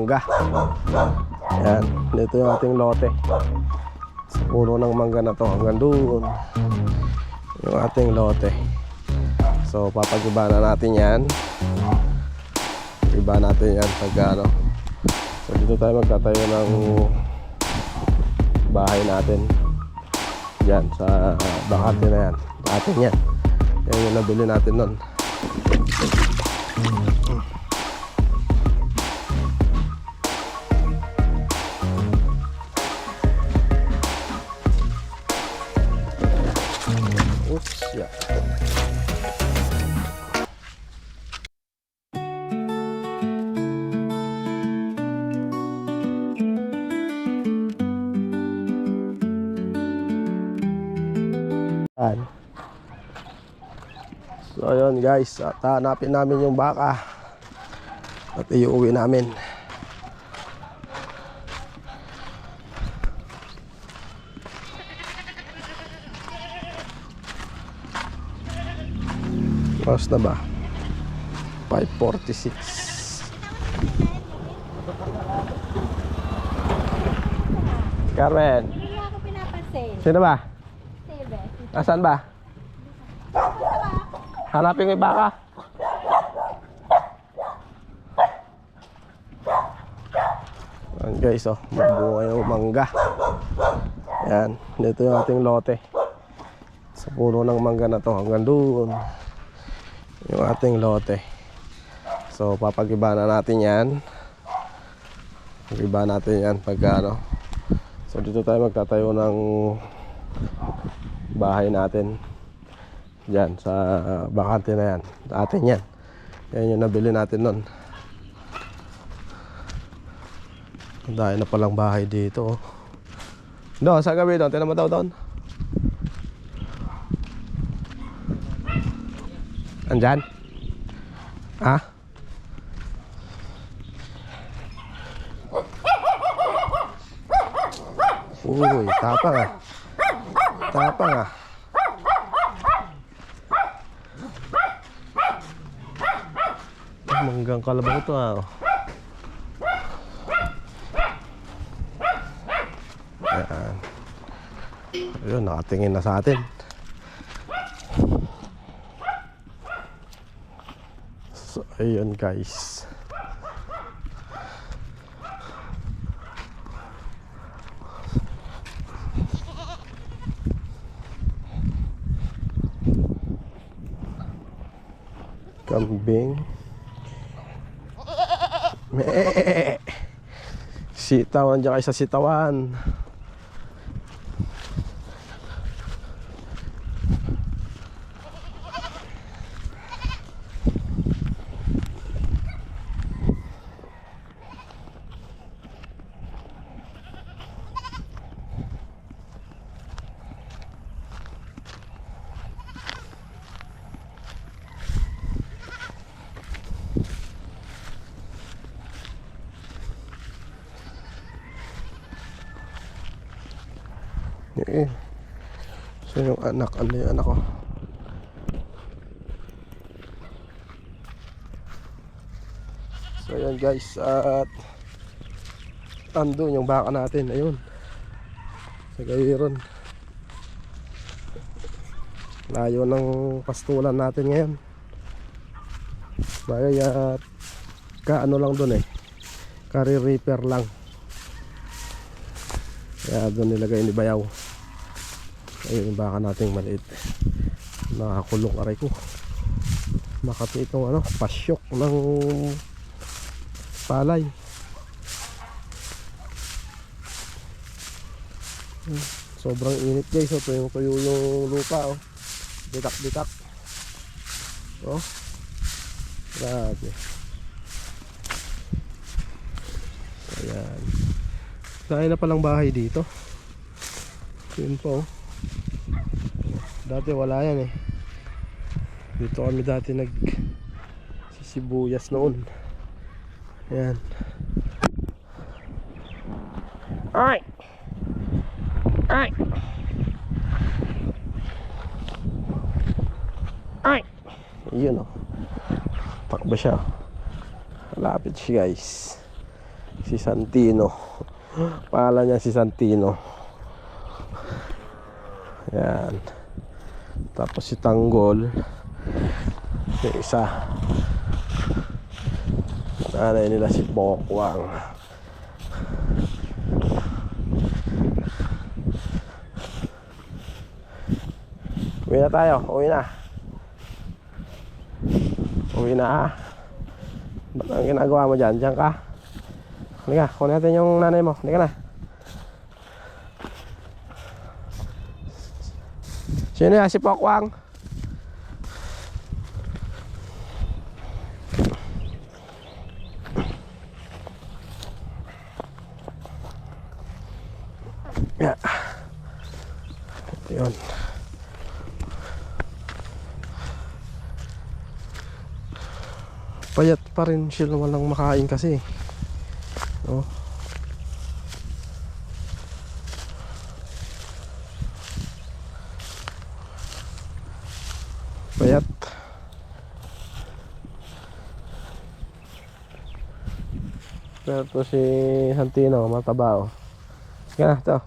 mangga. Yan, dito yung ating lote. Sa puno ng mangga na to hanggang doon yung ating lote. So papag-iba na natin yan. Iba natin yan pag ano. So dito tayo magtatayo ng bahay natin. Yan sa bakante na yan. Atin yan. Yan yung nabili natin nun. Oops, yeah. So ayun guys, at hanapin namin yung baka at iuwi namin. Oras na ba? 5:46. Carmen, Hindi ako pinapansin. sino ba? Sebe. Nasaan ba? Hanapin ko yung baka. Ayan guys, oh, magbunga yung mangga. Yan, dito yung ating lote. Sa puno ng mangga na to hanggang doon yung ating lote. So papag-iba na natin yan. Pag-iba natin yan pag ano. So dito tayo magtatayo ng bahay natin. Diyan sa bakante na yan. Atin yan. Yan yung nabili natin nun. Dahil na palang bahay dito. Doon, sa gabi doon. Tinan mo daw doon. Andyan? Ha? Uy, tapang ah. Tapang ah. Manggang kalabaw ito ah. Ayan. Ayun, nakatingin na sa atin. So, ayun guys. Kambing. Mee. Sitaw, nandiyan kayo sa sitawan. Eh, so yung anak, ano yung anak ko? So yun guys, at andun yung baka natin, ayun sa Gawiron. Layo ng pastulan natin ngayon. Bagay at kaano lang dun eh, kari-reaper lang. Kaya doon nilagay ni Bayaw. Ayun yung baka nating maliit. Nakakulong aray ko. Makati itong ano, pasyok ng palay. Sobrang init guys. So, tuyo yung lupa oh. Bitak-bitak. Oh. Grabe. Ayan. Dahil na palang bahay dito. Yun po oh. Dati wala yan eh. Dito kami dati sibuyas noon. Ayan. Alright. Alright. Alright. Yun oh. Takbo siya. Malapit siya guys. Si Santino. Pangalan niya si Santino. Yan. Tapos si Tanggol. Yung isa. Nanay nila si Bokwang. Uwi na tayo. Uwi na. Uwi na ha. Ba't ang ginagawa mo dyan? Diyan ka. Halika, kunin natin yung nanay mo. Halika na. Sino yan? Si Pokwang? Yeah. Yun. Payat pa rin siya, walang makain kasi. Oh. Payat. Pero to si Santino, mataba oh. Sige na, ito.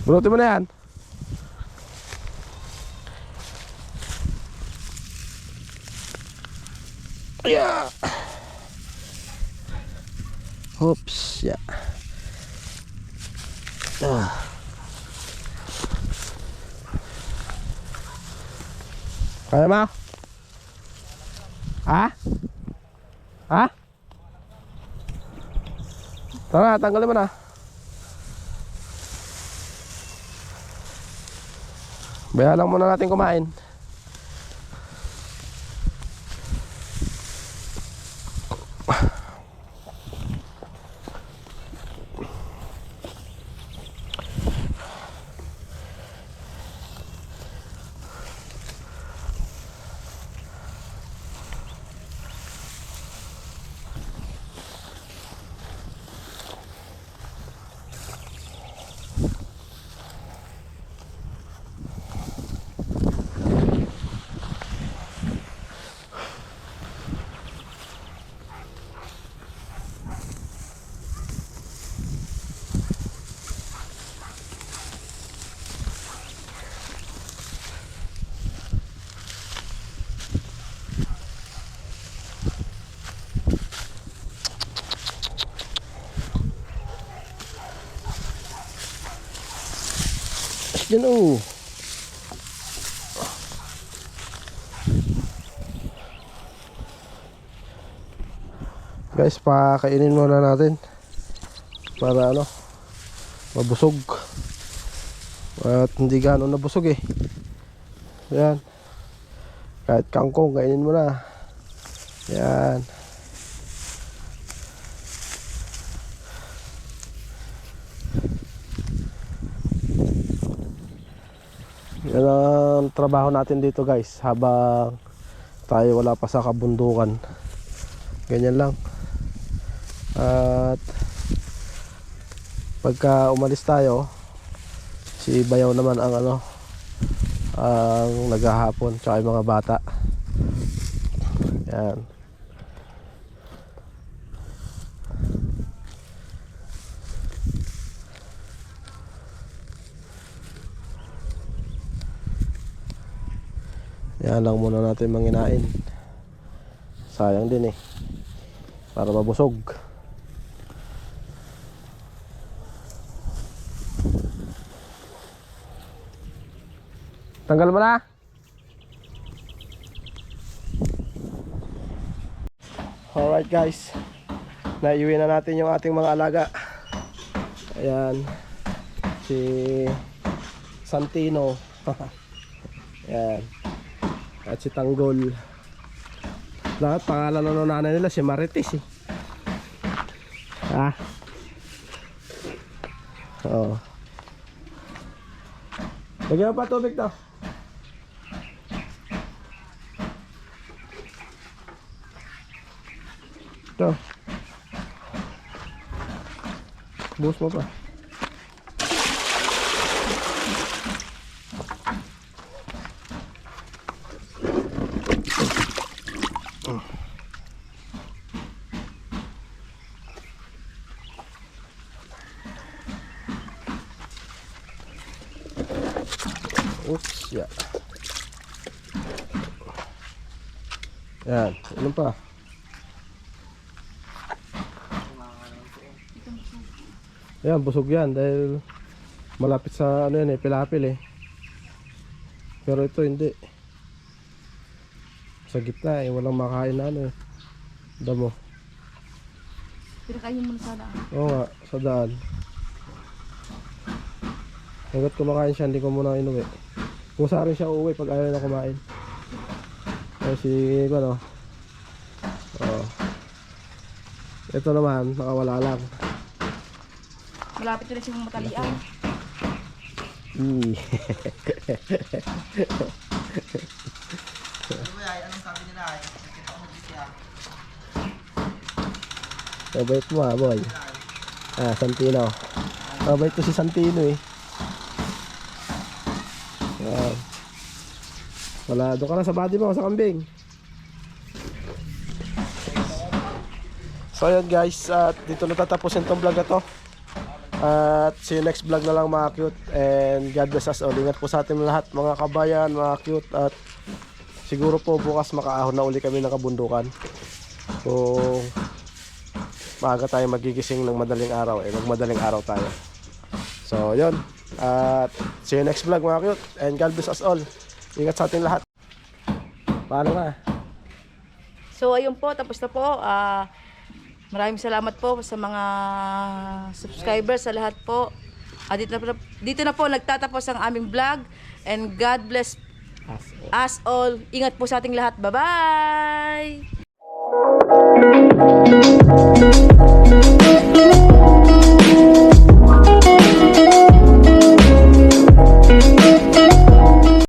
Bunutin mo na yan. Yeah. Oops, yeah. Kaya mo? Ha? Ha? Tara, tanggalin mo na. Baya lang muna natin kumain. Yan oh. Guys, pakainin muna natin para ano, mabusog. At hindi gano'n nabusog eh. Yan. Kahit kangkong, kainin mo na. Yan. Yan ang trabaho natin dito guys, habang tayo wala pa sa kabundukan. Ganyan lang. At pagka umalis tayo, si Bayaw naman ang ano, ang naghahapon, tsaka yung mga bata. Yan. Yan lang muna natin manginain. Sayang din eh, para mabusog. Tanggal mo na. Alright guys, naiuwi na natin yung ating mga alaga. Ayan, si Santino. Ayan. At si Tanggol. Lahat pangalan ng nanay nila si Marites eh. Ah. Oo. Lagyan mo pa tubig to. Ito. Buhos mo pa. Oops, ya. Yan, ano pa? Yan, busog yan dahil malapit sa ano yan eh, pilapil eh. Pero ito hindi. Sa gitna eh, walang makain na ano eh. Damo. Pinakain mo na sa daan. Oo nga, sa daan. Hanggat kumakain siya, hindi ko muna inuwi. Kung sa rin siya uuwi pag ayaw na kumain. Kasi ano, oh. Ito naman, nakawala lang. Malapit na rin siyang matalian. Anong sabi nila ay? Nakita ko siya. Mabait mo ah, boy. Ah, Santino. Mabait to si Santino eh. Yan. Wala, doon ka na sa body mo, sa kambing. So yun guys, at dito natatapusin tong vlog na to. At see you next vlog na lang mga cute. And God bless us all. Ingat po sa ating lahat mga kabayan, mga cute. At siguro po bukas makaahon na uli kami ng kabundukan. Kung maaga tayo magigising ng madaling araw, eh magmadaling araw tayo. So yun. At see you next vlog mga cute. And God bless us all. Ingat sa ating lahat. Paano na? So ayun po, tapos na po. Maraming salamat po sa mga subscribers sa lahat po. Dito na po nagtatapos ang aming vlog. And God bless us all. Ingat po sa ating lahat. Bye-bye!